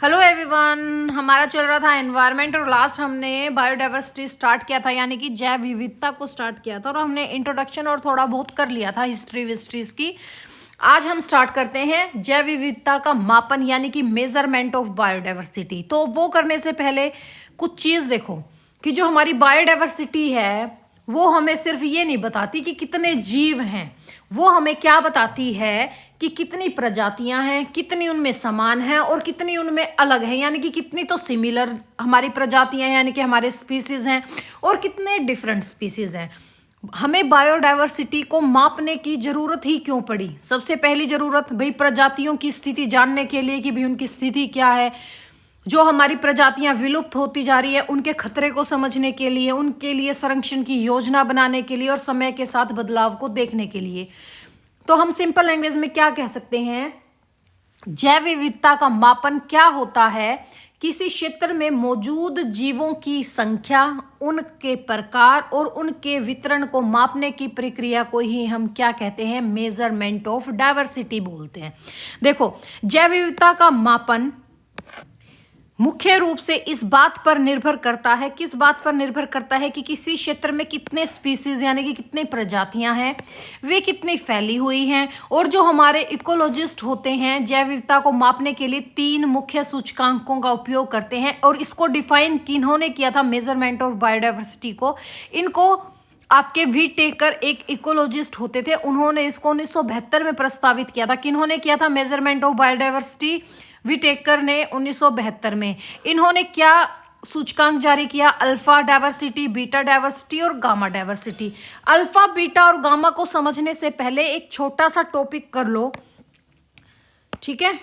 Hello everyone, हमारा चल रहा था एनवायरनमेंट और लास्ट हमने बायोडाइवर्सिटी स्टार्ट किया था, यानी कि जैव विविधता को स्टार्ट किया था और हमने इंट्रोडक्शन और थोड़ा बहुत कर लिया था हिस्ट्री विस्ट्रीज की। आज हम स्टार्ट करते हैं जैव विविधता का मापन यानी कि मेजरमेंट ऑफ बायोडाइवर्सिटी। तो वो करने से पहले कुछ चीज़ देखो कि जो हमारी बायोडाइवर्सिटी है वो हमें सिर्फ ये नहीं बताती कि कितने जीव हैं, वो हमें क्या बताती है कि कितनी प्रजातियां हैं, कितनी उनमें समान है और कितनी उनमें अलग है, यानी कि कितनी तो सिमिलर हमारी प्रजातियां हैं यानी कि हमारे स्पीसीज हैं और कितने डिफरेंट स्पीसीज हैं। हमें बायोडाइवर्सिटी को मापने की जरूरत ही क्यों पड़ी? सबसे पहली जरूरत भाई प्रजातियों की स्थिति जानने के लिए कि भाई उनकी स्थिति क्या है, जो हमारी प्रजातियां विलुप्त होती जा रही है उनके खतरे को समझने के लिए, उनके लिए संरक्षण की योजना बनाने के लिए और समय के साथ बदलाव को देखने के लिए। तो हम सिंपल लैंग्वेज में क्या कह सकते हैं, जैव विविधता का मापन क्या होता है? किसी क्षेत्र में मौजूद जीवों की संख्या, उनके प्रकार और उनके वितरण को मापने की प्रक्रिया को ही हम क्या कहते हैं? मेजरमेंट ऑफ डाइवर्सिटी बोलते हैं। देखो, जैव विविधता का मापन मुख्य रूप से इस बात पर निर्भर करता है, किस बात पर निर्भर करता है कि किसी क्षेत्र में कितने स्पीसीज यानी कि कितनी प्रजातियां हैं, वे कितनी फैली हुई हैं। और जो हमारे इकोलॉजिस्ट होते हैं जैव विविधता को मापने के लिए 3 मुख्य सूचकांकों का उपयोग करते हैं और इसको डिफाइन किन्होंने किया था? मेजरमेंट ऑफ बायोडाइवर्सिटी को। इनको आपके वी टेकर एक इकोलॉजिस्ट होते थे, उन्होंने इसको 1972 में प्रस्तावित किया था। किन्होंने किया था मेजरमेंट ऑफ बायोडाइवर्सिटी? विटेकर ने 1972 में। इन्होंने क्या सूचकांक जारी किया? अल्फा डाइवर्सिटी, बीटा डाइवर्सिटी और गामा डाइवर्सिटी। अल्फा, बीटा और गामा को समझने से पहले एक छोटा सा टॉपिक कर लो, ठीक है?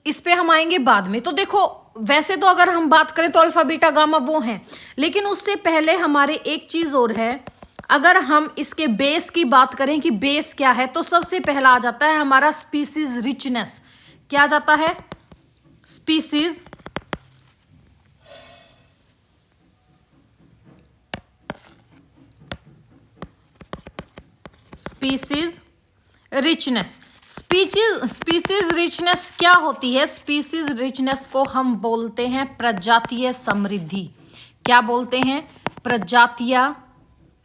इस पे हम आएंगे बाद में। तो देखो, वैसे तो अगर हम बात करें तो अल्फा बीटा गामा वो हैं, लेकिन उससे पहले हमारे एक चीज और है। अगर हम इसके बेस की बात करें कि बेस क्या है, तो सबसे पहला आ जाता है हमारा स्पीसीज रिचनेस। क्या आ जाता है? Species richness. स्पीसीज रिचनेस क्या होती है? स्पीसीज रिचनेस को हम बोलते हैं प्रजातीय समृद्धि। क्या बोलते हैं? प्रजातीय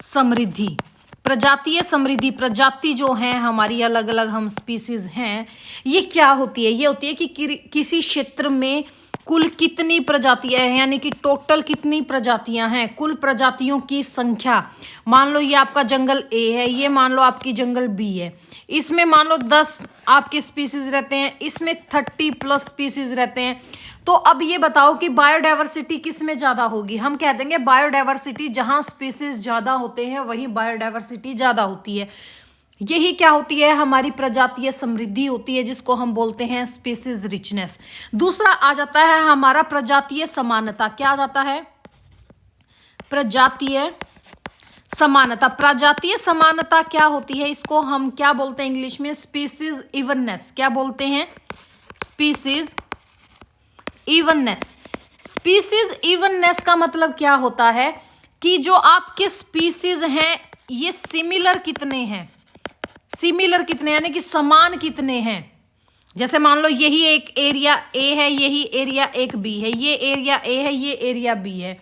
समृद्धि। प्रजातीय समृद्धि, प्रजाति जो है हमारी अलग अलग हम स्पीसीज हैं, ये क्या होती है? ये होती है कि किसी क्षेत्र में कुल कितनी प्रजातियां हैं, यानी कि टोटल कितनी प्रजातियां हैं, कुल प्रजातियों की संख्या। मान लो ये आपका जंगल ए है, ये मान लो आपकी जंगल बी है, इसमें मान लो 10 आपके स्पीसीज रहते हैं, इसमें 30+ स्पीसीज रहते हैं। तो अब ये बताओ कि बायोडाइवर्सिटी किस में ज्यादा होगी? हम कह देंगे बायोडाइवर्सिटी जहां स्पीसीज ज्यादा होते हैं वहीं बायोडाइवर्सिटी ज्यादा होती है। यही क्या होती है? हमारी प्रजातीय समृद्धि होती है, जिसको हम बोलते हैं स्पीसीज रिचनेस। दूसरा आ जाता है हमारा प्रजातीय समानता। क्या आ जाता है? प्रजातीय समानता। प्रजातीय समानता क्या होती है? इसको हम क्या बोलते हैं इंग्लिश में? Species evenness. क्या बोलते हैं? Species evenness. स्पीसीज इवननेस का मतलब क्या होता है कि जो आपके स्पीसीज हैं ये सिमिलर कितने हैं, सिमिलर कितने यानी कि समान कितने हैं। जैसे मान लो यही एक एरिया ए है, यही एरिया एक बी है, ये एरिया ए है, ये एरिया बी है,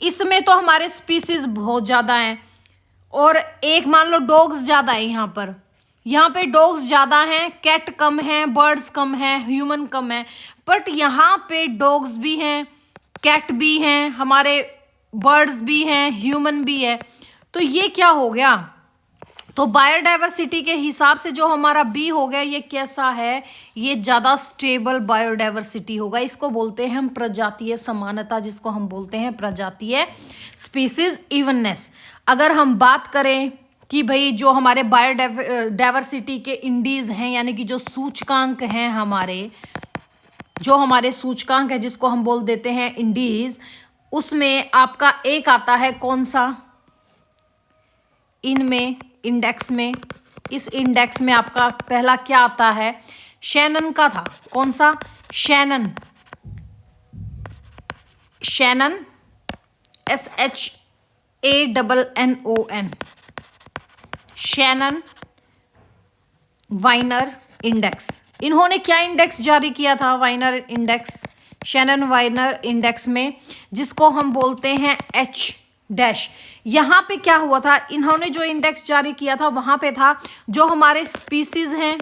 इसमें तो हमारे स्पीसीज बहुत ज्यादा हैं। और एक मान लो डॉग्स ज्यादा है, यहाँ पे डॉग्स ज्यादा हैं, कैट कम है, बर्ड्स कम है, ह्यूमन कम है। बट यहाँ पे डॉग्स भी हैं, कैट भी हैं, हमारे बर्ड्स भी हैं, ह्यूमन भी है। तो ये क्या हो गया? तो बायोडाइवर्सिटी के हिसाब से जो हमारा बी हो गया, ये कैसा है? ये ज्यादा स्टेबल बायोडाइवर्सिटी होगा। इसको बोलते हैं हम प्रजातीय समानता, जिसको हम बोलते हैं प्रजातीय स्पीसीज इवननेस। अगर हम बात करें कि भाई जो हमारे बायोडाइवर्सिटी के इंडीज हैं, यानी कि जो सूचकांक हैं हमारे, जो हमारे सूचकांक है जिसको हम बोल देते हैं इंडीज, उसमें आपका एक आता है कौन सा? इनमें इंडेक्स में, इस इंडेक्स में आपका पहला क्या आता है? शैनन का था। कौन सा? शैनन। शैनन, SHANNON, शैनन वाइनर इंडेक्स। इन्होंने क्या इंडेक्स जारी किया था, Wiener index, Shannon Wiener index में, जिसको हम बोलते हैं H डैश। यहाँ पे क्या हुआ था, इन्होंने जो इंडेक्स जारी किया था वहां पे था जो हमारे स्पीसीज हैं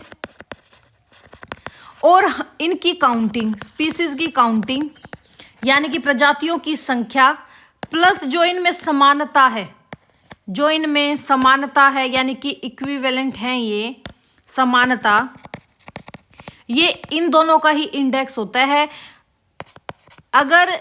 और इनकी काउंटिंग, स्पीसीज की काउंटिंग यानी कि प्रजातियों की संख्या, प्लस जो इनमें समानता है, जो इनमें समानता है यानी कि इक्विवेलेंट हैं ये समानता, ये इन दोनों का ही इंडेक्स होता है। अगर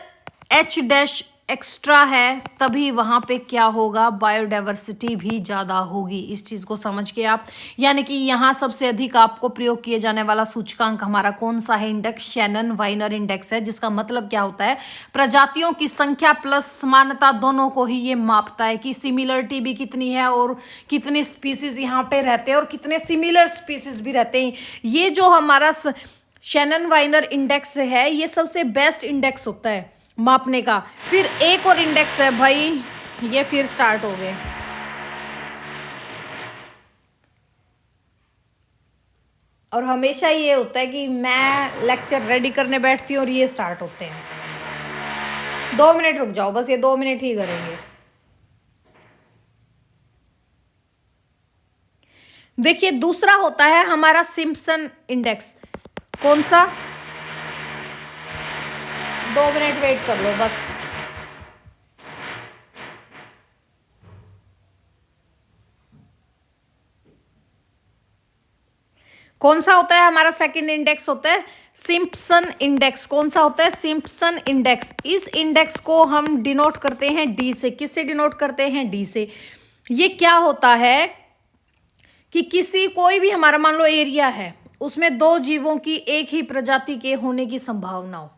H डैश एक्स्ट्रा है तभी वहां पे क्या होगा, बायोडाइवर्सिटी भी ज़्यादा होगी। इस चीज़ को समझ के आप, यानी कि यहाँ सबसे अधिक आपको प्रयोग किए जाने वाला सूचकांक हमारा कौन सा है, इंडेक्स शैनन वाइनर इंडेक्स है, जिसका मतलब क्या होता है, प्रजातियों की संख्या प्लस समानता दोनों को ही ये मापता है कि सिमिलरिटी भी कितनी है और कितने स्पीसीज यहाँ पे रहते हैं और कितने सिमिलर स्पीसीज भी रहते हैं। ये जो हमारा शैनन वाइनर इंडेक्स है ये सबसे बेस्ट इंडेक्स होता है मापने का। फिर एक और इंडेक्स है भाई, ये फिर स्टार्ट हो गए, और हमेशा ये होता है कि मैं लेक्चर रेडी करने बैठती हूँ और ये स्टार्ट होते हैं। 2 मिनट रुक जाओ बस, ये 2 मिनट ही करेंगे। देखिए दूसरा होता है हमारा सिम्पसन इंडेक्स। कौन सा, 2 मिनट वेट कर लो बस। कौन सा होता है हमारा सेकंड इंडेक्स, होता है सिम्पसन इंडेक्स। कौन सा होता है, सिम्पसन इंडेक्स। इस इंडेक्स को हम डिनोट करते हैं डी से। किससे डिनोट करते हैं, डी से। ये क्या होता है कि किसी कोई भी हमारा मान लो एरिया है, उसमें 2 जीवों की एक ही प्रजाति के होने की संभावना हो,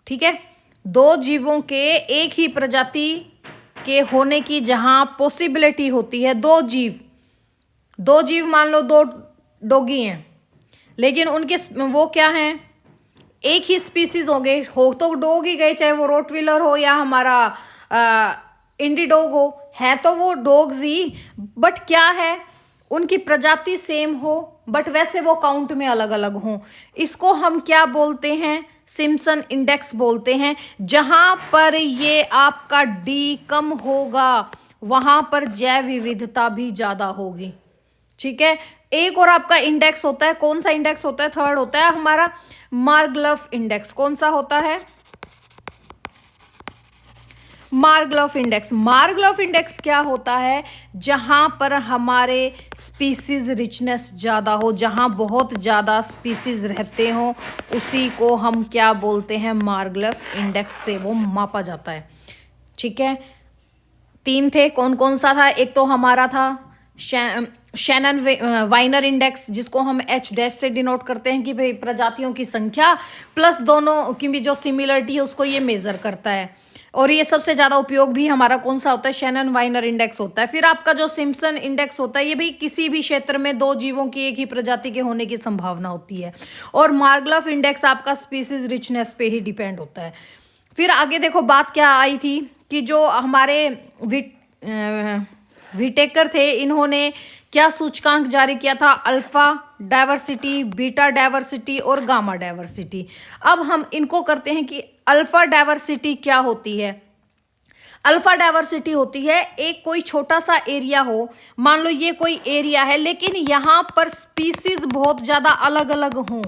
ठीक है, 2 जीवों के एक ही प्रजाति के होने की जहां पॉसिबिलिटी होती है, 2 जीव मान लो 2 डॉगी हैं, लेकिन उनके वो क्या हैं, एक ही स्पीसीज हो गए, हो तो डॉग ही गए, चाहे वो रोटविलर हो या हमारा इंडी डॉग हो, है तो वो डॉग्स ही, बट क्या है उनकी प्रजाति सेम हो बट वैसे वो काउंट में अलग अलग हों। इसको हम क्या बोलते हैं, सिम्पसन इंडेक्स बोलते हैं। जहां पर ये आपका डी कम होगा वहां पर जैव विविधता भी ज्यादा होगी, ठीक है। एक और आपका इंडेक्स होता है, कौन सा इंडेक्स होता है, थर्ड होता है हमारा मार्गलफ इंडेक्स। कौन सा होता है, मार्गलफ इंडेक्स। मार्गलफ इंडेक्स क्या होता है, जहां पर हमारे स्पीसीज रिचनेस ज़्यादा हो, जहां बहुत ज़्यादा स्पीसीज रहते हो, उसी को हम क्या बोलते हैं, मार्गलफ इंडेक्स से वो मापा जाता है, ठीक है। 3 थे, कौन कौन सा था, एक तो हमारा था शैनन वाइनर इंडेक्स, जिसको हम H डैश से डिनोट करते हैं कि भाई प्रजातियों की संख्या प्लस दोनों की भी जो सिमिलरिटी है उसको ये मेजर करता है। और ये सबसे ज़्यादा उपयोग भी हमारा कौन सा होता है, शैनन वाइनर इंडेक्स होता है। फिर आपका जो सिम्पसन इंडेक्स होता है, ये भी किसी भी क्षेत्र में 2 जीवों की एक ही प्रजाति के होने की संभावना होती है। और मार्गलफ इंडेक्स आपका स्पीसीज रिचनेस पे ही डिपेंड होता है। फिर आगे देखो बात क्या आई थी कि जो हमारे विटेकर थे, इन्होंने क्या सूचकांक जारी किया था, अल्फा डाइवर्सिटी, बीटा डाइवर्सिटी और गामा डाइवर्सिटी। अब हम इनको करते हैं कि अल्फा डाइवर्सिटी क्या होती है। अल्फा डाइवर्सिटी होती है एक कोई छोटा सा एरिया हो, मान लो ये कोई एरिया है लेकिन यहाँ पर स्पीसीज बहुत ज़्यादा अलग अलग हों,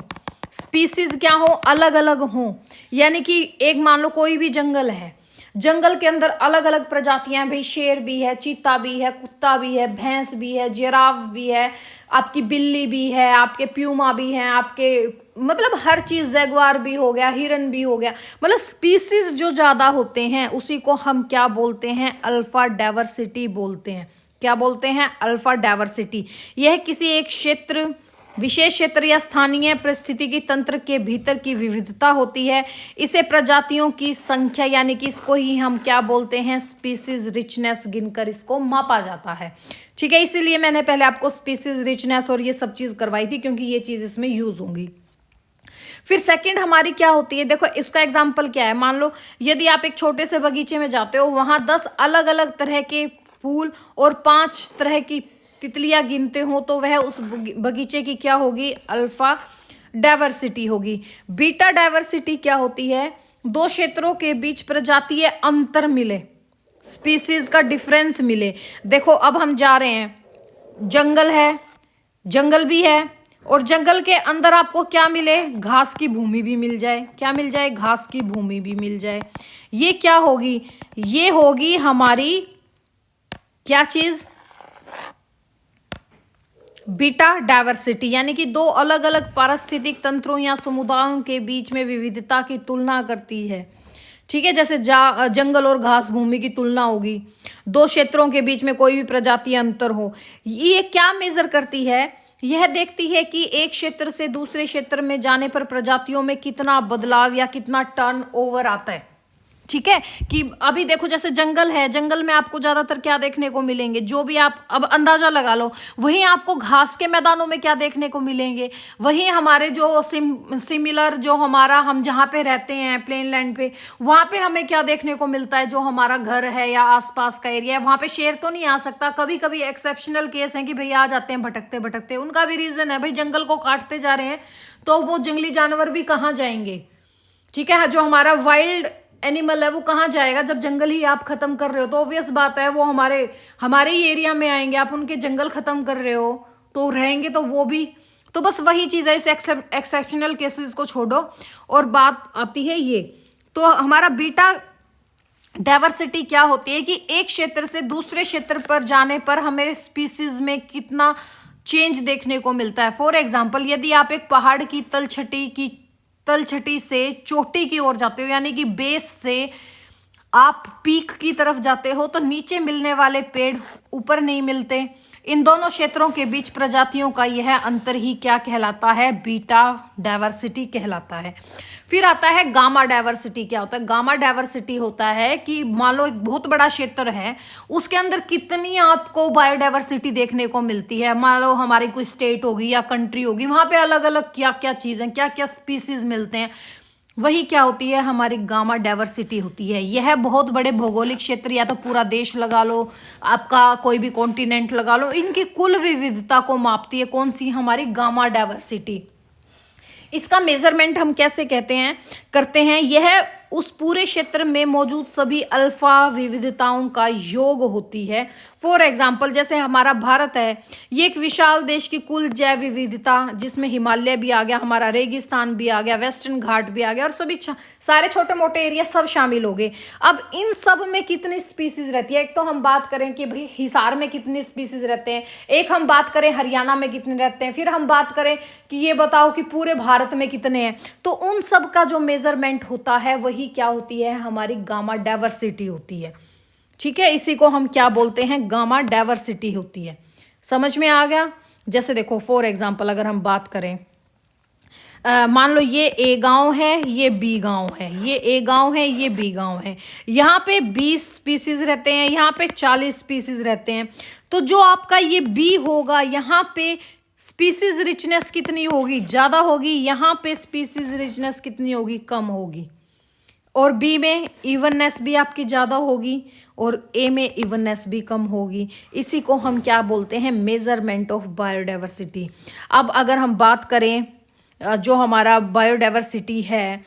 स्पीसीज क्या हो, अलग अलग हों। यानी कि एक मान लो कोई भी जंगल है, जंगल के अंदर अलग अलग प्रजातियां, भाई शेर भी है, चीता भी है, कुत्ता भी है, भैंस भी है, जिराफ भी है, आपकी बिल्ली भी है, आपके प्यूमा भी हैं, आपके मतलब हर चीज़, जैगुआर भी हो गया, हिरन भी हो गया, मतलब स्पीसीज जो ज़्यादा होते हैं उसी को हम क्या बोलते हैं, अल्फा डाइवर्सिटी बोलते हैं। क्या बोलते हैं, अल्फा डाइवर्सिटी। यह किसी एक क्षेत्र, विशेष क्षेत्र या स्थानीय परिस्थितिकी तंत्र के भीतर की विविधता होती है। इसे प्रजातियों की संख्या यानी कि इसको ही हम क्या बोलते हैं, स्पीसीज रिचनेस गिनकर इसको मापा जाता है, ठीक है। इसीलिए मैंने पहले आपको स्पीसीज रिचनेस और ये सब चीज़ करवाई थी क्योंकि ये चीज़ इसमें यूज होंगी। फिर सेकंड हमारी क्या होती है, देखो इसका एग्जाम्पल क्या है, मान लो यदि आप एक छोटे से बगीचे में जाते हो, वहाँ 10 अलग अलग तरह के फूल और 5 तरह की तितलियां गिनते हो तो वह उस बगीचे की क्या होगी, अल्फा डाइवर्सिटी होगी। बीटा डाइवर्सिटी क्या होती है, दो क्षेत्रों के बीच प्रजातीय अंतर मिले, स्पीसीज का डिफरेंस मिले। देखो अब हम जा रहे हैं, जंगल है, जंगल भी है, और जंगल के अंदर आपको क्या मिले, घास की भूमि भी मिल जाए। क्या मिल जाए, घास की भूमि भी मिल जाए। ये क्या होगी, ये होगी हमारी क्या चीज, बीटा डाइवर्सिटी, यानी कि दो अलग अलग पारिस्थितिक तंत्रों या समुदायों के बीच में विविधता की तुलना करती है। ठीक है, जैसे जंगल और घास भूमि की तुलना होगी, दो क्षेत्रों के बीच में कोई भी प्रजातीय अंतर हो। ये क्या मेजर करती है, यह देखती है कि एक क्षेत्र से दूसरे क्षेत्र में जाने पर प्रजातियों में कितना बदलाव या कितना टर्न ओवर आता है। ठीक है, कि अभी देखो जैसे जंगल है, जंगल में आपको ज्यादातर क्या देखने को मिलेंगे, जो भी आप अब अंदाजा लगा लो, वहीं आपको घास के मैदानों में क्या देखने को मिलेंगे, वहीं हमारे जो सिमिलर जो हमारा हम जहाँ पे रहते हैं प्लेन लैंड पे, वहाँ पे हमें क्या देखने को मिलता है, जो हमारा घर है या आसपास का एरिया है, वहाँ पे शेर तो नहीं आ सकता। कभी कभी एक्सेप्शनल केस हैं कि भाई आ जाते हैं भटकते भटकते, उनका भी रीजन है, भाई जंगल को काटते जा रहे हैं तो वो जंगली जानवर भी कहाँ जाएंगे। ठीक है, जो हमारा वाइल्ड एनिमल है वो कहाँ जाएगा, जब जंगल ही आप खत्म कर रहे हो तो ऑब्वियस बात है वो हमारे ही एरिया में आएंगे। आप उनके जंगल खत्म कर रहे हो तो रहेंगे तो वो भी, तो बस वही चीज़ है, इस एक्सेप्शनल केसेस को छोड़ो और बात आती है ये। तो हमारा बीटा डाइवर्सिटी क्या होती है कि एक क्षेत्र से दूसरे क्षेत्र पर जाने पर हमें स्पीसीज में कितना चेंज देखने को मिलता है। फॉर एग्जाम्पल, यदि आप एक पहाड़ की तलछटी से चोटी की ओर जाते हो, यानी कि बेस से आप पीक की तरफ जाते हो, तो नीचे मिलने वाले पेड़ ऊपर नहीं मिलते। इन दोनों क्षेत्रों के बीच प्रजातियों का यह अंतर ही क्या कहलाता है, बीटा डाइवर्सिटी कहलाता है। फिर आता है गामा डाइवर्सिटी। क्या होता है, गामा डाइवर्सिटी होता है कि मान लो एक बहुत बड़ा क्षेत्र है, उसके अंदर कितनी आपको बायोडाइवर्सिटी देखने को मिलती है। मान लो हमारी कोई स्टेट होगी या कंट्री होगी, वहां पे अलग अलग क्या क्या चीजें, क्या क्या स्पीसीज मिलते हैं, वही क्या होती है, हमारी गामा डाइवर्सिटी होती है। यह बहुत बड़े भौगोलिक क्षेत्र या तो पूरा देश लगा लो, आपका कोई भी कॉन्टिनेंट लगा लो, इनकी कुल विविधता को मापती है कौन सी, हमारी गामा डाइवर्सिटी। इसका मेजरमेंट हम कैसे करते हैं, यह उस पूरे क्षेत्र में मौजूद सभी अल्फा विविधताओं का योग होती है। फॉर एग्जाम्पल, जैसे हमारा भारत है, ये एक विशाल देश की कुल जैव विविधता, जिसमें हिमालय भी आ गया, हमारा रेगिस्तान भी आ गया, वेस्टर्न घाट भी आ गया, और सभी सारे छोटे मोटे एरिया सब शामिल हो गए। अब इन सब में कितनी स्पीसीज रहती है, एक तो हम बात करें कि भाई हिसार में कितनी स्पीसीज रहते हैं, एक हम बात करें हरियाणा में कितने रहते हैं, फिर हम बात करें कि ये बताओ कि पूरे भारत में कितने हैं। तो उन सब का जो मेजरमेंट होता है वही क्या होती है, हमारी गामा डाइवर्सिटी होती है। ठीक है, इसी को हम क्या बोलते हैं, गामा डाइवर्सिटी होती है। समझ में आ गया। जैसे देखो फॉर एग्जांपल अगर हम बात करें, मान लो ये ए गांव है, ये बी गांव है, ये ए गांव है, ये बी गांव है, यहाँ पे 20 स्पीसीज रहते हैं, यहाँ पे 40 स्पीसीज रहते हैं। तो जो आपका ये बी होगा, यहाँ पे स्पीसीज रिचनेस कितनी होगी, ज़्यादा होगी, यहाँ पे स्पीसीज रिचनेस कितनी होगी, कम होगी। और बी में इवननेस भी आपकी ज़्यादा होगी और ए में इवननेस भी कम होगी। इसी को हम क्या बोलते हैं, मेजरमेंट ऑफ बायोडाइवर्सिटी। अब अगर हम बात करें जो हमारा बायोडाइवर्सिटी है,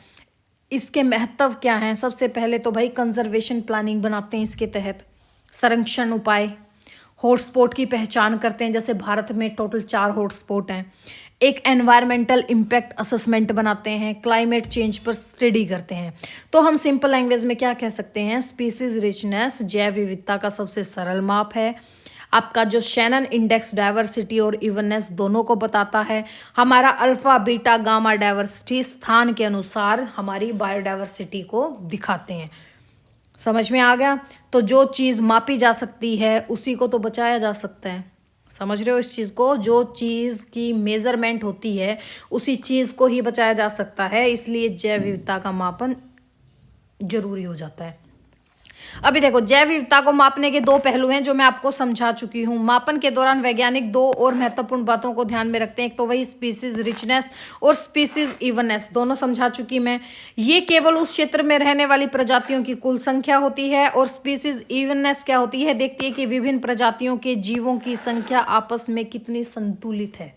इसके महत्व क्या हैं, सबसे पहले तो भाई कंजर्वेशन प्लानिंग बनाते हैं, इसके तहत संरक्षण उपाय, हॉटस्पॉट की पहचान करते हैं, जैसे भारत में टोटल 4 हॉटस्पॉट हैं, एक एनवायरमेंटल इम्पैक्ट असेसमेंट बनाते हैं, क्लाइमेट चेंज पर स्टडी करते हैं। तो हम सिंपल लैंग्वेज में क्या कह सकते हैं, स्पीसीज रिचनेस जैव विविधता का सबसे सरल माप है। आपका जो शैनन इंडेक्स डाइवर्सिटी और इवननेस दोनों को बताता है। हमारा अल्फा बीटा गामा डाइवर्सिटी स्थान के अनुसार हमारी बायोडाइवर्सिटी को दिखाते हैं। समझ में आ गया। तो जो चीज़ मापी जा सकती है उसी को तो बचाया जा सकता है। समझ रहे हो इस चीज़ को, जो चीज़ की मेजरमेंट होती है उसी चीज़ को ही बचाया जा सकता है, इसलिए जैव विविधता का मापन जरूरी हो जाता है। अभी देखो, जैव विविधता को मापने के दो पहलू हैं जो मैं आपको समझा चुकी हूँ। मापन के दौरान वैज्ञानिक दो और महत्वपूर्ण बातों को ध्यान में रखते हैं। एक तो वही स्पीसीज रिचनेस और स्पीसीज इवननेस, दोनों समझा चुकी मैं। ये केवल उस क्षेत्र में रहने वाली प्रजातियों की कुल संख्या होती है। और स्पीसीज इवननेस क्या होती है, देखती है कि विभिन्न प्रजातियों के जीवों की संख्या आपस में कितनी संतुलित है।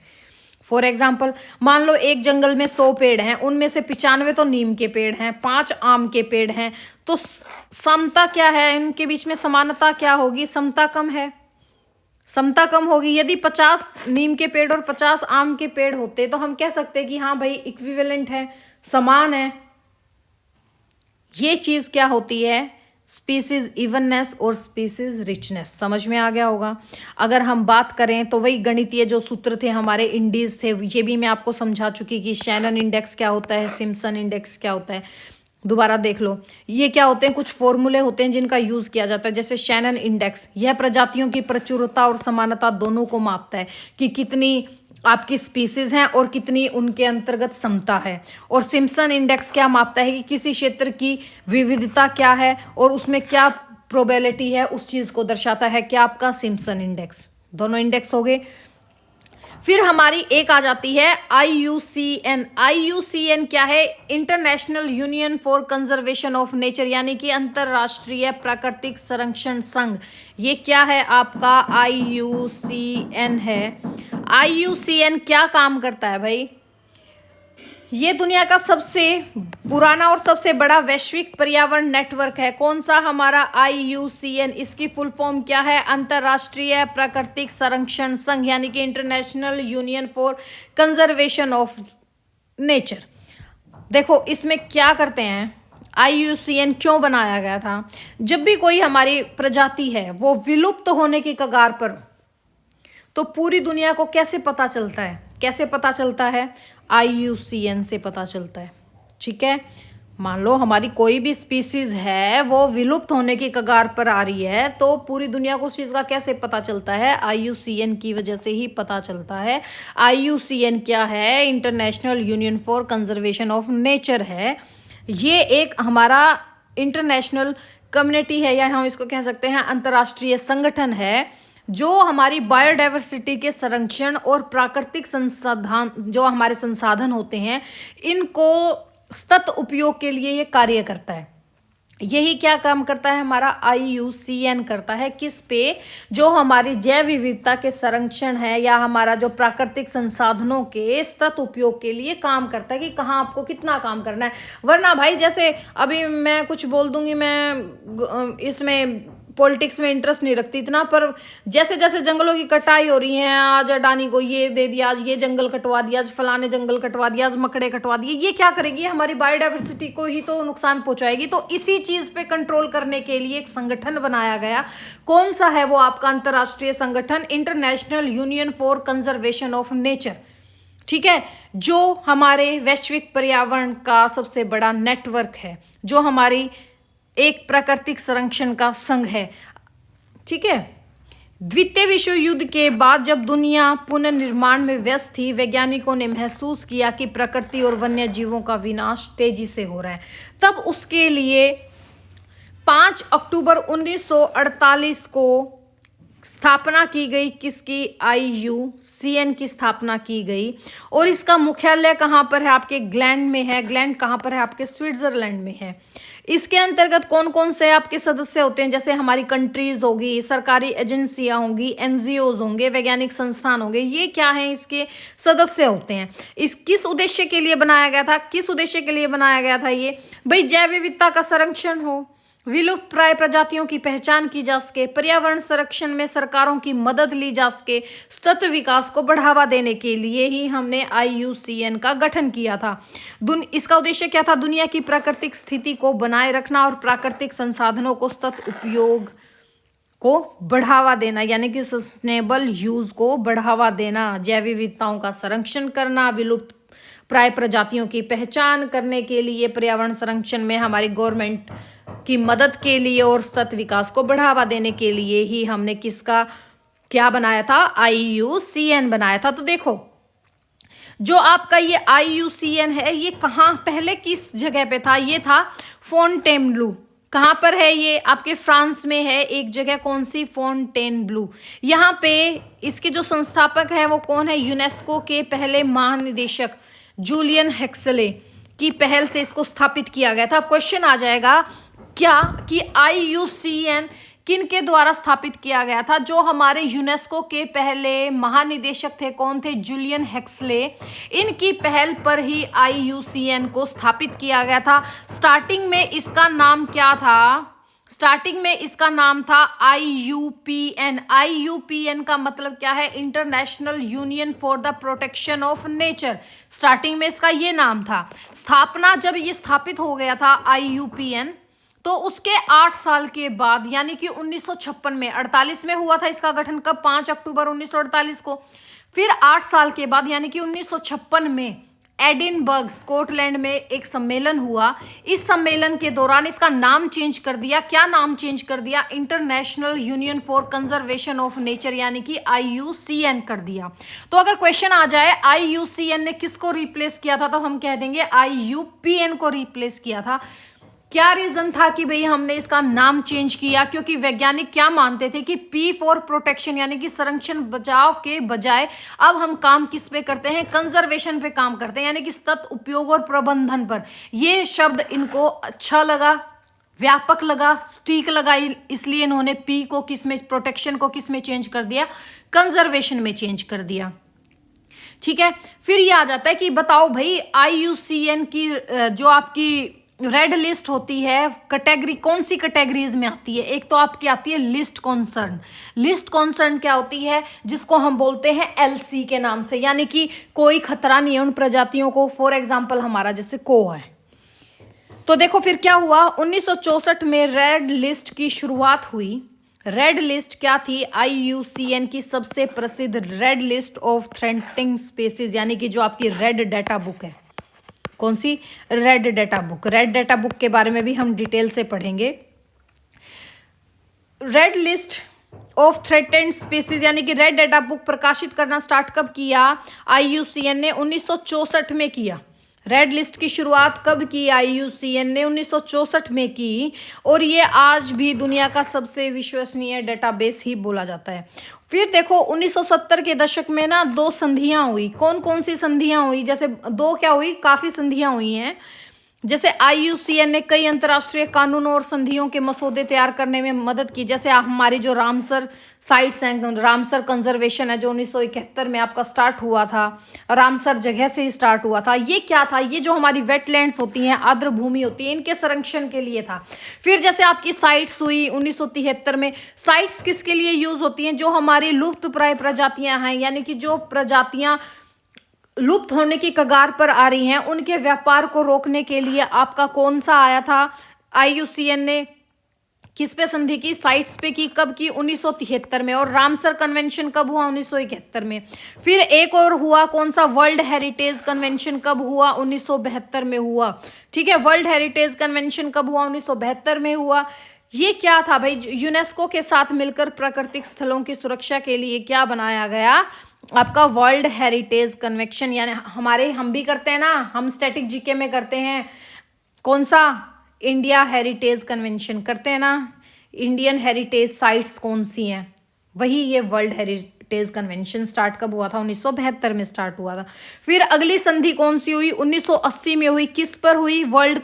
फॉर एग्जाम्पल, मान लो एक जंगल में 100 पेड़ हैं, उनमें से 95 तो नीम के पेड़ हैं, 5 आम के पेड़ हैं, तो समता क्या है, इनके बीच में समानता क्या होगी, समता कम है, समता कम होगी। यदि 50 नीम के पेड़ और 50 आम के पेड़ होते तो हम कह सकते हैं कि हाँ भाई इक्विवेलेंट है, समान है। ये चीज क्या होती है, स्पीसीज इवननेस और स्पीसीज रिचनेस। समझ में आ गया होगा। अगर हम बात करें तो वही गणितीय जो सूत्र थे हमारे, इंडीज थे, ये भी मैं आपको समझा चुकी कि शैनन इंडेक्स क्या होता है, सिम्पसन इंडेक्स क्या होता है। दोबारा देख लो, ये क्या होते हैं, कुछ फॉर्मूले होते हैं जिनका यूज किया जाता है। जैसे शैनन इंडेक्स, यह प्रजातियों की प्रचुरता और समानता दोनों को मापता है कि कितनी आपकी स्पीसीज हैं और कितनी उनके अंतर्गत समता है। और सिम्पसन इंडेक्स क्या मापता है कि किसी क्षेत्र की विविधता क्या है और उसमें क्या प्रोबेबिलिटी है, उस चीज को दर्शाता है क्या, आपका सिम्पसन इंडेक्स। दोनों इंडेक्स हो गए। फिर हमारी एक आ जाती है IUCN। IUCN क्या है, international union for conservation of nature, यानी कि अंतरराष्ट्रीय प्राकृतिक संरक्षण संघ। ये क्या है, आपका IUCN है। IUCN क्या काम करता है भाई, ये दुनिया का सबसे पुराना और सबसे बड़ा वैश्विक पर्यावरण नेटवर्क है। कौन सा, हमारा IUCN। इसकी फुल फॉर्म क्या है, अंतरराष्ट्रीय प्राकृतिक संरक्षण संघ, यानी कि international union for conservation of nature. देखो इसमें क्या करते हैं, IUCN क्यों बनाया गया था, जब भी कोई हमारी प्रजाति है वो विलुप्त होने की कगार पर, तो पूरी दुनिया को कैसे पता चलता है, कैसे पता चलता है, IUCN से पता चलता है। ठीक है, मान लो हमारी कोई भी स्पीसीज है वो विलुप्त होने की कगार पर आ रही है, तो पूरी दुनिया को उस चीज का कैसे पता चलता है, IUCN की वजह से ही पता चलता है। IUCN क्या है, international union for conservation of nature है। ये एक हमारा इंटरनेशनल कम्युनिटी है, या हम इसको कह सकते हैं अंतर्राष्ट्रीय संगठन है, जो हमारी बायोडाइवर्सिटी के संरक्षण और प्राकृतिक संसाधन, जो हमारे संसाधन होते हैं, इनको सतत उपयोग के लिए ये कार्य करता है। यही क्या काम करता है, हमारा IUCN करता है, किस पे, जो हमारी जैव विविधता के संरक्षण है या हमारा जो प्राकृतिक संसाधनों के सतत उपयोग के लिए काम करता है कि कहाँ आपको कितना काम करना है। वरना भाई जैसे अभी मैं कुछ बोल दूंगी, मैं इसमें पॉलिटिक्स में इंटरेस्ट नहीं रखती इतना, पर जैसे जैसे जंगलों की कटाई हो रही है, आज अडानी को ये दे दिया, आज ये जंगल कटवा दिया, आज फलाने जंगल कटवा दिया, आज मकड़े कटवा दिए, ये क्या करेगी, हमारी बायोडाइवर्सिटी को ही तो नुकसान पहुंचाएगी। तो इसी चीज पे कंट्रोल करने के लिए एक संगठन बनाया गया। कौन सा है वो, आपका अंतरराष्ट्रीय संगठन international union for conservation of nature. ठीक है, जो हमारे वैश्विक पर्यावरण का सबसे बड़ा नेटवर्क है, जो हमारी एक प्राकृतिक संरक्षण का संघ है। ठीक है, द्वितीय विश्व युद्ध के बाद जब दुनिया पुनर्निर्माण में व्यस्त थी, वैज्ञानिकों ने महसूस किया कि प्रकृति और वन्य जीवों का विनाश तेजी से हो रहा है। तब उसके लिए 5 अक्टूबर 1948 को स्थापना की गई, किसकी, IUCN की स्थापना की गई। और इसका मुख्यालय कहाँ पर है, आपके ग्लैंड में है। ग्लैंड कहाँ पर है, आपके स्विट्जरलैंड में है। इसके अंतर्गत कौन कौन से आपके सदस्य होते हैं, जैसे हमारी कंट्रीज होगी, सरकारी एजेंसियां होंगी, NGOs होंगे, वैज्ञानिक संस्थान होंगे, ये क्या है, इसके सदस्य होते हैं। इस किस उद्देश्य के लिए बनाया गया था, किस उद्देश्य के लिए बनाया गया था ये, भाई जैव विविधता का संरक्षण हो, विलुप्त प्राय प्रजातियों की पहचान की जा सके, पर्यावरण संरक्षण में सरकारों की मदद ली जा सके, सतत विकास को बढ़ावा देने के लिए ही हमने IUCN का गठन किया था। इसका उद्देश्य क्या था, दुनिया की प्राकृतिक स्थिति को बनाए रखना और प्राकृतिक संसाधनों को सतत उपयोग को बढ़ावा देना, यानी कि सस्टेनेबल यूज को बढ़ावा देना, जैव विविधताओं का संरक्षण करना, विलुप्त प्राय प्रजातियों की पहचान करने के लिए, पर्यावरण संरक्षण में हमारी गवर्नमेंट की मदद के लिए और सतत विकास को बढ़ावा देने के लिए ही हमने किसका क्या बनाया था, IUCN बनाया था। तो देखो जो आपका ये IUCN है, ये कहाँ पहले किस जगह पे था, ये था फोंटेनब्लू। कहाँ पर है ये? आपके फ्रांस में है एक जगह, कौन सी? फोंटेनब्लू। यहाँ पे इसके जो संस्थापक है वो कौन है? यूनेस्को के पहले महानिदेशक जूलियन हेक्सले की पहल से इसको स्थापित किया गया था। अब क्वेश्चन आ जाएगा क्या कि IUCN किन के द्वारा स्थापित किया गया था? जो हमारे यूनेस्को के पहले महानिदेशक थे, कौन थे? जूलियन हेक्सले। इनकी पहल पर ही IUCN को स्थापित किया गया था। स्टार्टिंग में इसका नाम क्या था? स्टार्टिंग में इसका नाम था IUPN। IUPN का मतलब क्या है? International union for the protection of nature. Starting में इसका ये नाम था। स्थापना जब ये स्थापित हो गया था IUPN, तो उसके 8 साल के बाद यानी कि 1956 में, 48 में हुआ था इसका गठन। कब? 5 अक्टूबर 1948 को। फिर 8 साल के बाद यानी कि 1956 में एडिनबर्ग, स्कॉटलैंड में एक सम्मेलन हुआ। इस सम्मेलन के दौरान इसका नाम चेंज कर दिया। क्या नाम चेंज कर दिया? International union for conservation of nature यानी कि IUCN कर दिया। तो अगर क्वेश्चन आ जाए IUCN ने किसको रिप्लेस किया था, तो हम कह देंगे IUPN को रिप्लेस किया था। क्या रीजन था कि भाई हमने इसका नाम चेंज किया? क्योंकि वैज्ञानिक क्या मानते थे कि P फॉर प्रोटेक्शन यानी कि संरक्षण बचाव के बजाय अब हम काम किस पे करते हैं? कंजर्वेशन पे काम करते हैं, यानी कि सतत उपयोग और प्रबंधन पर। ये शब्द इनको अच्छा लगा, व्यापक लगा, स्टीक लगा, इसलिए इन्होंने P को किस में, प्रोटेक्शन को किस में चेंज कर दिया? कंजर्वेशन में चेंज कर दिया। ठीक है, फिर ये आ जाता है कि बताओ भाई IUCN की जो आपकी रेड लिस्ट होती है, कैटेगरी कौन सी कैटेगरीज में आती है? एक तो आपकी आती है लिस्ट कॉन्सर्न। लिस्ट कॉन्सर्न क्या होती है? जिसको हम बोलते हैं LC के नाम से, यानी कि कोई खतरा नहीं है उन प्रजातियों को। फॉर एग्जाम्पल हमारा जैसे को है। तो देखो फिर क्या हुआ, 1964 में रेड लिस्ट की शुरुआत हुई। रेड लिस्ट क्या थी? IUCN की सबसे प्रसिद्ध red list of threatening species, यानी कि जो आपकी रेड डाटा बुक है। कौन सी? Red data book. Red data book के बारे में भी हम डिटेल से पढ़ेंगे। Red list of threatened species यानी कि रेड डाटा बुक प्रकाशित करना स्टार्ट कब किया? IUCN ने 1964 में किया। रेड लिस्ट की शुरुआत कब की? IUCN ने 1964 में की। और ये आज भी दुनिया का सबसे विश्वसनीय डेटाबेस ही बोला जाता है। फिर देखो 1970 के दशक में ना 2 संधियां हुई। कौन कौन सी संधियां हुई? जैसे 2 क्या हुई, काफ़ी संधियां हुई हैं। जैसे IUCN ने कई अंतर्राष्ट्रीय कानूनों और संधियों के मसौदे तैयार करने में मदद की। जैसे हमारी जो रामसर साइट्स हैं, रामसर कंजर्वेशन है जो 1971 में आपका स्टार्ट हुआ था, रामसर जगह से ही स्टार्ट हुआ था। ये क्या था? ये जो हमारी वेटलैंड्स होती हैं, आर्द्र भूमि होती है, इनके संरक्षण के लिए था। फिर जैसे आपकी साइट्स हुई 1973 में। साइट्स किसके लिए यूज होती हैं? जो हमारी लुप्त प्राय प्रजातियां हैं, यानी कि जो प्रजातियां लुप्त होने की कगार पर आ रही हैं, उनके व्यापार को रोकने के लिए आपका कौन सा आया था? IUCN ने किस पे संधि की? साइट्स पे की। कब की? 1973 में। और रामसर कन्वेंशन कब हुआ? 1971 में। फिर एक और हुआ, कौन सा? वर्ल्ड हेरिटेज कन्वेंशन कब हुआ? 1972 में हुआ। ठीक है, वर्ल्ड हेरिटेज कन्वेंशन कब हुआ? 1972 में हुआ। ये क्या था भाई? यूनेस्को के साथ मिलकर प्राकृतिक स्थलों की सुरक्षा के लिए क्या बनाया गया? आपका वर्ल्ड हेरिटेज कन्वेंशन। यानी हम भी करते हैं ना, हम स्टैटिक जीके में करते हैं। कौन सा? इंडिया हेरिटेज कन्वेंशन करते हैं ना। इंडियन हेरिटेज साइट्स कौन सी हैं? वही ये वर्ल्ड हेरिटेज कन्वेंशन स्टार्ट कब हुआ था? 1972 में स्टार्ट हुआ था। फिर अगली संधि कौन सी हुई? 1980 में हुई। किस पर हुई? वर्ल्ड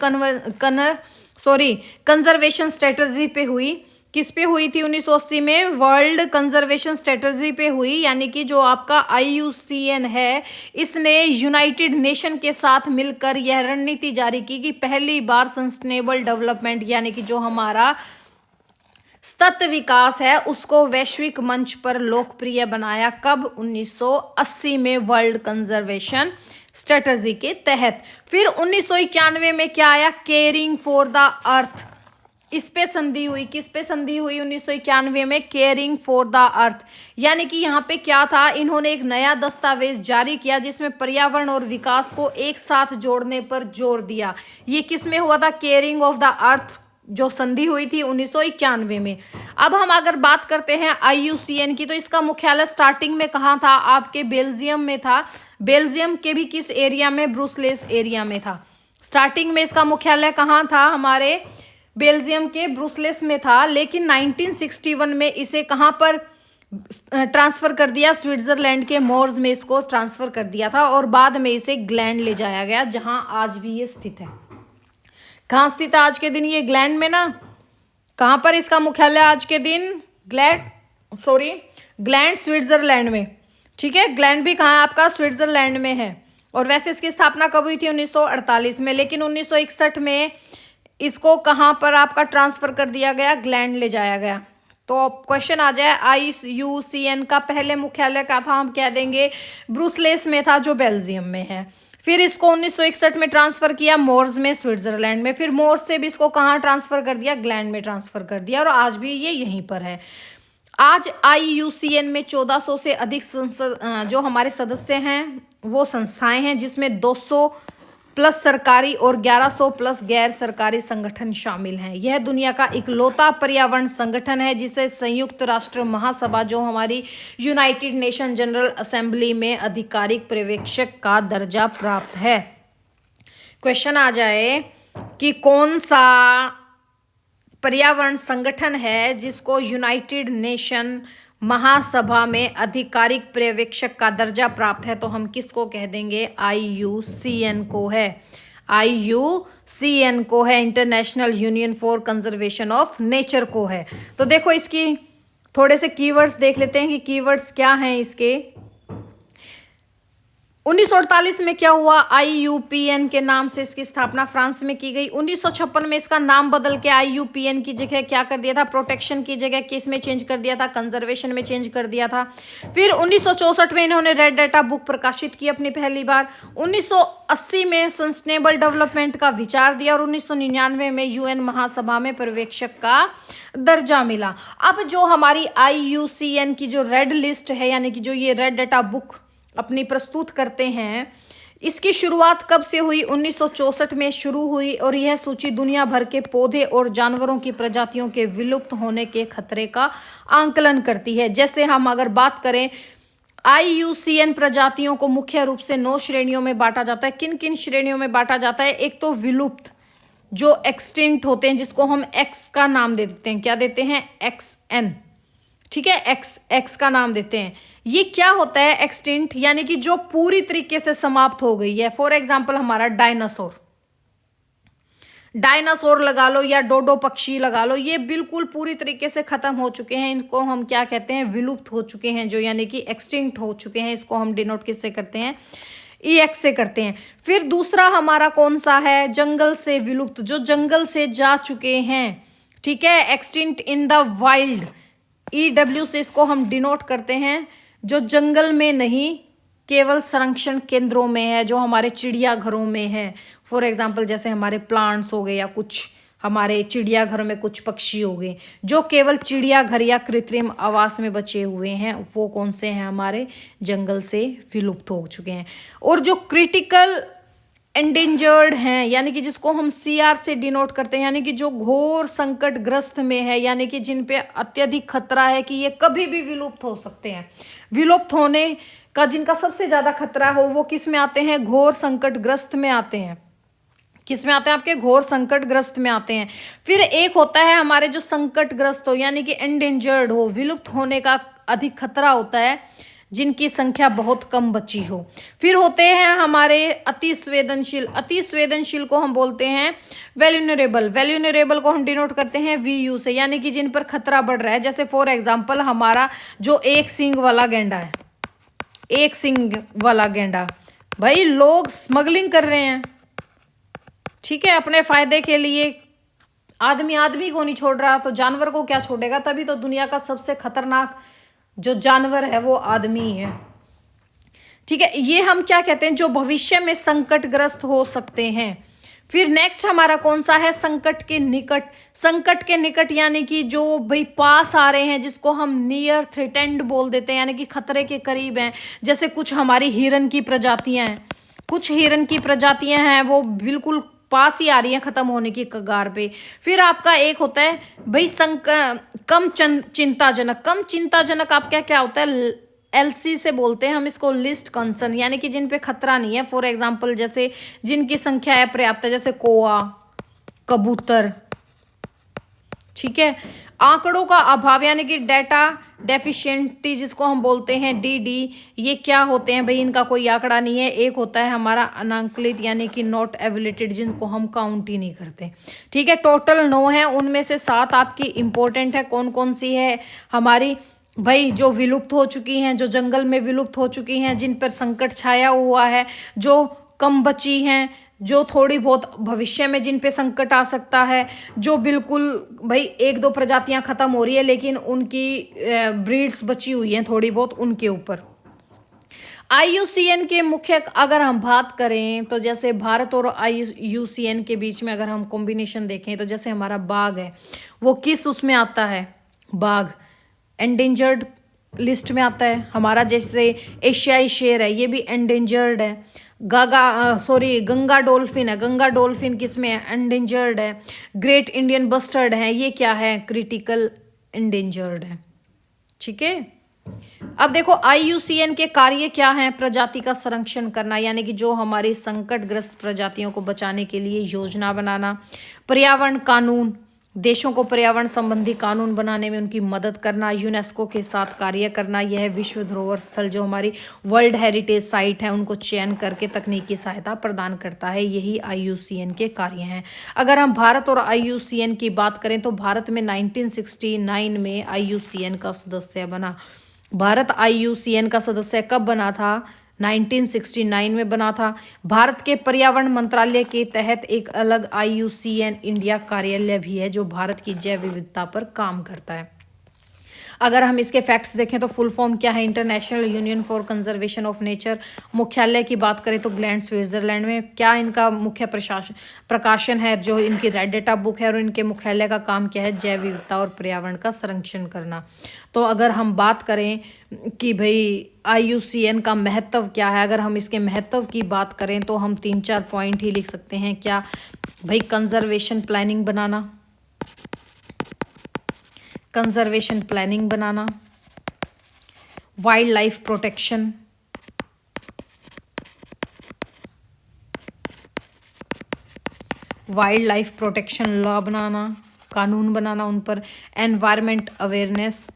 कंजर्वेशन स्ट्रेटजी पे हुई। किस पे हुई थी? 1980 में वर्ल्ड कंजर्वेशन स्ट्रेटजी पे हुई। यानी कि जो आपका IUCN है, इसने यूनाइटेड नेशन के साथ मिलकर यह रणनीति जारी की कि पहली बार सस्टेनेबल डेवलपमेंट यानी कि जो हमारा सतत विकास है उसको वैश्विक मंच पर लोकप्रिय बनाया। कब? 1980 में वर्ल्ड कंजर्वेशन स्ट्रेटजी के तहत। फिर 1991 में क्या आया? Caring for the earth. इस पे संधि हुई। किस पे संधि हुई? 1991 में केयरिंग फॉर द अर्थ। यानी कि यहाँ पे क्या था? इन्होंने एक नया दस्तावेज जारी किया जिसमें पर्यावरण और विकास को एक साथ जोड़ने पर जोर दिया। ये किस में हुआ था? केयरिंग ऑफ द अर्थ जो संधि हुई थी 1991 में। अब हम अगर बात करते हैं IUCN की, तो इसका मुख्यालय स्टार्टिंग में कहाँ था? आपके बेल्जियम में था। बेल्जियम के भी किस एरिया में? ब्रुसेल्स एरिया में था। स्टार्टिंग में इसका मुख्यालय कहाँ था? हमारे बेल्जियम के ब्रुसेल्स में था, लेकिन 1961 में इसे कहाँ पर ट्रांसफर कर दिया, स्विट्जरलैंड के मोर्स में इसको ट्रांसफर कर दिया था, और बाद में इसे ग्लैंड ले जाया गया, जहां आज भी ये स्थित है। कहाँ स्थित है आज के दिन ये? ग्लैंड में ना। कहाँ पर इसका मुख्यालय आज के दिन? ग्लैंड स्विट्जरलैंड में। ठीक है, ग्लैंड भी कहाँ है आपका? स्विट्जरलैंड में है। और वैसे इसकी स्थापना कब हुई थी? 1948 में, लेकिन 1961 में इसको कहाँ पर आपका ट्रांसफर कर दिया गया? ग्लैंड ले जाया गया। तो क्वेश्चन आ जाए, IUCN का पहले मुख्यालय कहाँ था? हम कह देंगे ब्रुसेल्स में था, जो बेल्जियम में है। फिर इसको 1961 में ट्रांसफर किया मोर्स में, स्विट्जरलैंड में। फिर मोर्स से भी इसको कहाँ ट्रांसफर कर दिया? ग्लैंड में ट्रांसफर कर दिया, और आज भी ये यहीं पर है। आज IUCN में 1400 से अधिक जो हमारे सदस्य हैं वो संस्थाएं हैं, जिसमें 200 प्लस सरकारी और 1100 प्लस गैर सरकारी संगठन शामिल हैं। यह दुनिया का इकलौता पर्यावरण संगठन है जिसे संयुक्त राष्ट्र महासभा, जो हमारी यूनाइटेड नेशन जनरल असेंबली में आधिकारिक पर्यवेक्षक का दर्जा प्राप्त है। क्वेश्चन आ जाए कि कौन सा पर्यावरण संगठन है जिसको यूनाइटेड नेशन महासभा में आधिकारिक पर्यवेक्षक का दर्जा प्राप्त है, तो हम किसको कह देंगे? IUCN को है। IUCN को है, international union for conservation of nature को है। तो देखो इसकी थोड़े से कीवर्ड्स देख लेते हैं कि कीवर्ड्स क्या हैं इसके। 1948 में क्या हुआ? IUPN के नाम से इसकी स्थापना फ्रांस में की गई। 1956 में इसका नाम बदल के IUPN की जगह क्या कर दिया था? प्रोटेक्शन की जगह किस में चेंज कर दिया था? कंजर्वेशन में चेंज कर दिया था। फिर 1964 में इन्होंने रेड डाटा बुक प्रकाशित की अपनी पहली बार। 1980 में सस्टेनेबल डेवलपमेंट का विचार दिया, और 1999 में UN महासभा में पर्यवेक्षक का दर्जा मिला। अब जो हमारी IUCN की जो रेड लिस्ट है, यानी कि जो ये रेड डाटा बुक अपनी प्रस्तुत करते हैं, इसकी शुरुआत कब से हुई? 1964 में शुरू हुई, और यह सूची दुनिया भर के पौधे और जानवरों की प्रजातियों के विलुप्त होने के खतरे का आंकलन करती है। जैसे हम अगर बात करें, IUCN प्रजातियों को मुख्य रूप से 9 श्रेणियों में बांटा जाता है। किन किन श्रेणियों में बांटा जाता है? एक तो विलुप्त, जो एक्सटिंक्ट होते हैं, जिसको हम X का नाम दे देते हैं। क्या देते हैं? XN। ठीक है, एक्स का नाम देते हैं। ये क्या होता है? एक्सटिंक्ट, यानी कि जो पूरी तरीके से समाप्त हो गई है। फॉर एग्जाम्पल हमारा डायनासोर लगा लो, या डोडो पक्षी लगा लो, ये बिल्कुल पूरी तरीके से खत्म हो चुके हैं। इनको हम क्या कहते हैं? विलुप्त हो चुके हैं, जो यानी कि एक्सटिंक्ट हो चुके हैं। इसको हम डिनोट किससे करते हैं? EX से करते हैं। फिर दूसरा हमारा कौन सा है? जंगल से विलुप्त, जो जंगल से जा चुके हैं। ठीक है, extinct in the wild, EW से इसको हम डिनोट करते हैं। जो जंगल में नहीं, केवल संरक्षण केंद्रों में है, जो हमारे चिड़ियाघरों में है। फॉर एग्जाम्पल जैसे हमारे प्लांट्स हो गए, या कुछ हमारे चिड़ियाघर में कुछ पक्षी हो गए, जो केवल चिड़ियाघर या कृत्रिम आवास में बचे हुए हैं, वो कौन से हैं? हमारे जंगल से विलुप्त हो चुके हैं। और जो क्रिटिकल एंडेंजर्ड हैं, यानी कि जिसको हम CR से डिनोट करते हैं, यानी कि जो घोर संकटग्रस्त में है, यानी कि जिन पे अत्यधिक खतरा है कि ये कभी भी विलुप्त हो सकते हैं। विलुप्त होने का जिनका सबसे ज्यादा खतरा हो, वो किस में आते हैं? घोर संकटग्रस्त में आते हैं। किस में आते हैं? आपके घोर संकटग्रस्त में आते हैं। फिर एक होता है हमारे जो संकटग्रस्त हो, यानी कि एंडेंजर्ड हो, विलुप्त होने का अधिक खतरा होता है, जिनकी संख्या बहुत कम बची हो। फिर होते हैं हमारे अति संवेदनशील। अति संवेदनशील को हम बोलते हैं वेल्यूनरेबल। वेल्यूनरेबल को हम डिनोट करते हैं VU से, यानी कि जिन पर खतरा बढ़ रहा है। जैसे फॉर एग्जाम्पल हमारा जो एक सींग वाला गेंडा है, एक सींग वाला गेंडा, भाई लोग स्मगलिंग कर रहे हैं, ठीक है, अपने फायदे के लिए। आदमी को नहीं छोड़ रहा, तो जानवर को क्या छोड़ेगा? तभी तो दुनिया का सबसे खतरनाक जो जानवर है वो आदमी है। ठीक है, ये हम क्या कहते हैं? जो भविष्य में संकटग्रस्त हो सकते हैं। फिर नेक्स्ट हमारा कौन सा है? संकट के निकट। संकट के निकट यानी कि जो भाई पास आ रहे हैं, जिसको हम नियर थ्रेटेंड बोल देते हैं, यानी कि खतरे के करीब हैं। जैसे कुछ हमारी हिरन की प्रजातियां हैं, कुछ हिरन की प्रजातियां हैं वो बिल्कुल पास ही आ रही है खत्म होने की कगार पे। फिर आपका एक होता है भाई कम चिंताजनक। कम चिंताजनक आपका क्या होता है? LC से बोलते हैं हम इसको, लिस्ट कंसर्न, यानी कि जिन पे खतरा नहीं है। फॉर एग्जांपल जैसे जिनकी संख्या है पर्याप्त है, जैसे कौआ, कबूतर, ठीक है। आंकड़ों का अभाव यानी कि डेटा डेफिशिएंटी जिसको हम बोलते हैं डीडी, ये क्या होते हैं भाई, इनका कोई आंकड़ा नहीं है। एक होता है हमारा अनांकलित यानी कि नॉट एवेलेटेड, जिनको हम काउंट ही नहीं करते। ठीक है, टोटल 9 है, उनमें से 7 आपकी इंपॉर्टेंट है। कौन कौन सी है हमारी भाई, जो विलुप्त हो चुकी हैं, जो जंगल में विलुप्त हो चुकी हैं, जिन पर संकट छाया हुआ है, जो कम बची हैं, जो थोड़ी बहुत भविष्य में जिन पे संकट आ सकता है, जो बिल्कुल भाई 1-2 प्रजातियां खत्म हो रही है लेकिन उनकी ब्रीड्स बची हुई हैं थोड़ी बहुत, उनके ऊपर। IUCN के मुख्य अगर हम बात करें तो जैसे भारत और IUCN के बीच में अगर हम कॉम्बिनेशन देखें तो जैसे हमारा बाघ है, वो किस उसमें आता है, बाघ एंडेंजर्ड लिस्ट में आता है। हमारा जैसे एशियाई शेर है, ये भी एंडेंजर्ड है। गंगा डॉल्फिन है, गंगा डॉल्फिन किस में है, एंडेंजर्ड है। ग्रेट इंडियन बस्टर्ड है, ये क्या है, क्रिटिकल एंडेंजर्ड है। ठीक है, अब देखो IUCN के कार्य क्या हैं, प्रजाति का संरक्षण करना यानी कि जो हमारी संकटग्रस्त प्रजातियों को बचाने के लिए योजना बनाना, पर्यावरण कानून, देशों को पर्यावरण संबंधी कानून बनाने में उनकी मदद करना, यूनेस्को के साथ कार्य करना, यह विश्व धरोहर स्थल जो हमारी वर्ल्ड हेरिटेज साइट है उनको चयन करके तकनीकी सहायता प्रदान करता है। यही IUCN के कार्य हैं। अगर हम भारत और IUCN की बात करें तो भारत में 1969 में IUCN का सदस्य बना। भारत IUCN का सदस्य कब बना था, 1969 में बना था। भारत के पर्यावरण मंत्रालय के तहत एक अलग IUCN इंडिया कार्यालय भी है जो भारत की जैव विविधता पर काम करता है। अगर हम इसके फैक्ट्स देखें तो फुल फॉर्म क्या है, international union for conservation of nature. मुख्यालय की बात करें तो ग्लैंड स्विट्जरलैंड में। क्या इनका मुख्य प्रकाशन है, जो इनकी रेड डेटा बुक है, और इनके मुख्यालय का काम क्या है, जैव विविधता और पर्यावरण का संरक्षण करना। तो अगर हम बात करें कि भाई IUCN का महत्व क्या है, अगर हम इसके महत्व की बात करें तो हम 3-4 पॉइंट ही लिख सकते हैं। क्या भाई, कंजर्वेशन प्लानिंग बनाना, कंजर्वेशन प्लानिंग बनाना, wildlife protection, wildlife protection law बनाना, कानून बनाना उन पर, एनवायरमेंट अवेयरनेस,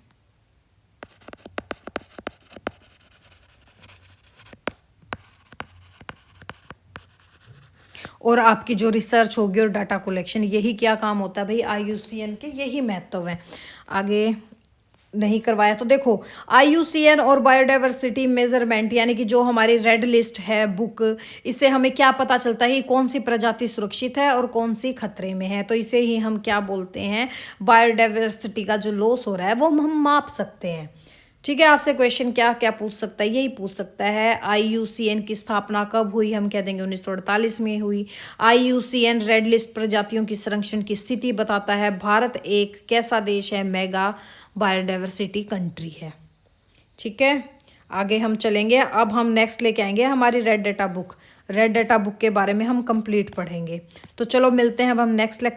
और आपकी जो रिसर्च होगी और डाटा कलेक्शन, यही क्या काम होता है भाई IUCN के, यही महत्व है। आगे नहीं करवाया तो देखो IUCN और बायोडाइवर्सिटी मेजरमेंट यानी कि जो हमारी रेड लिस्ट है बुक, इससे हमें क्या पता चलता है कौन सी प्रजाति सुरक्षित है और कौन सी खतरे में है। तो इसे ही हम क्या बोलते हैं, बायोडाइवर्सिटी का जो लॉस हो रहा है वो हम माप सकते हैं। ठीक है, आपसे क्वेश्चन क्या क्या पूछ सकता है, यही पूछ सकता है IUCN की स्थापना कब हुई, हम कह देंगे 1948 में हुई। IUCN रेड लिस्ट प्रजातियों की संरक्षण की स्थिति बताता है। भारत एक कैसा देश है, मेगा बायोडाइवर्सिटी कंट्री है। ठीक है, आगे हम चलेंगे। अब हम नेक्स्ट लेके आएंगे हमारी red data book. Red data book के बारे में हम कंप्लीट पढ़ेंगे। तो चलो मिलते हैं अब हम नेक्स्ट लेक्चर